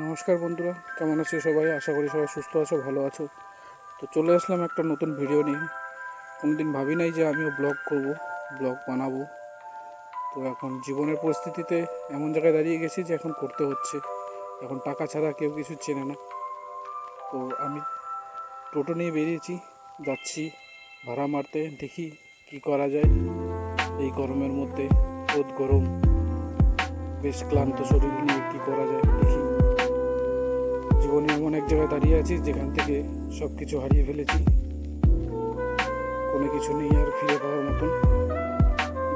নমস্কার বন্ধুরা, কেমন আছো সবাই? আশা করি সবাই সুস্থ আছো, ভালো আছো। তো চলে আসলাম একটা নতুন ভিডিও নিয়ে। কোনোদিন ভাবি নাই যে আমিও ব্লগ করব, ব্লগ বানাবো। তো এখন জীবনের পরিস্থিতিতে এমন জায়গায় দাঁড়িয়ে গেছি যে এখন করতে হচ্ছে। এখন টাকা ছাড়া কেউ কিছু চেনে না। তো আমি টোটো নিয়ে বেরিয়েছি, যাচ্ছি ভাড়া মারতে। দেখি কি করা যায় এই গরমের মধ্যে। রোদ গরম, বেশ ক্লান্ত শরীর নিয়ে কি করা যায় দেখি। জীবনে এমন এক জায়গায় দাঁড়িয়ে আছি যেখান থেকে সব কিছু হারিয়ে ফেলেছি, কোনো কিছু নেই আর ফিরে পাওয়ার মতন।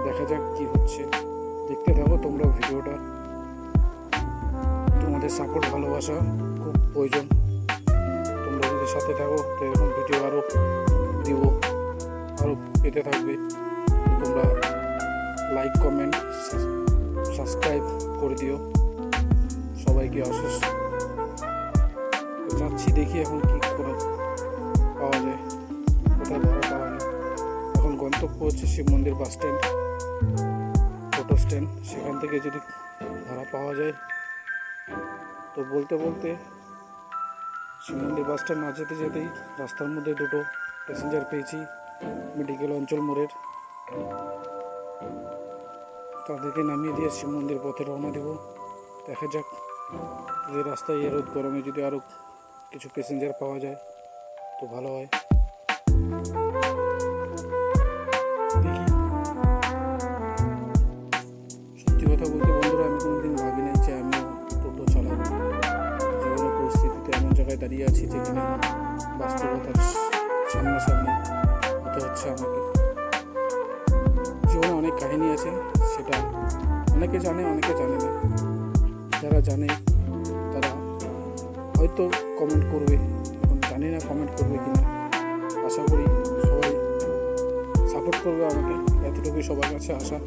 দেখা যাক কি হচ্ছে, দেখতে থাকো তোমরা ভিডিওটা। তোমাদের সাপোর্ট, ভালোবাসা খুব প্রয়োজন। তোমরা যদি সাথে থাকো তো এরকম ভিডিও আরও দিব, আরও পেতে থাকবে। তোমরা লাইক, কমেন্ট, সাবস্ক্রাইব করে দিও। সবাইকে অশেষ যাচ্ছি, দেখি এখন কি করে পাওয়া যায়, কোথায় ভাড়া পাওয়া যায়। এখন গন্তব্য হচ্ছে শিব মন্দির বাস স্ট্যান্ড, টোটো স্ট্যান্ড। সেখান থেকে যদি ভাড়া পাওয়া যায় তো বলতে বলতে শিব মন্দির বাস স্ট্যান্ড না যেতে যেতেই রাস্তার মধ্যে দুটো প্যাসেঞ্জার পেয়েছি মেডিকেল অঞ্চল মোড়ের। তাদেরকে নামিয়ে দিয়ে শিব মন্দির পথে রওনা দেব। দেখা যাক যে রাস্তায় এ রোদ গরমে যদি আরও কিছু প্যাসেঞ্জার পাওয়া যায় তো ভালো হয়। দেখি, সত্যি কথা বলতে বন্ধুরা, আমি কোনোদিন ভাবি নাই যে আমিও টোটো চালাবো। জীবনের পরিস্থিতিতে এমন জায়গায় দাঁড়িয়ে আছি যেখানে বাস্তবতার সামনাসামনি হতে হচ্ছে আমাকে। জীবনে অনেক কাহিনী আছে, সেটা অনেকে জানে, অনেকে জানে না। যারা জানে তারা হয়তো কমেন্ট করবে, এখন জানি না কমেন্ট করবে কিনা। আশা করি সবাই সাপোর্ট করবে আমাকে, এতটুকুই সবার কাছে আশা।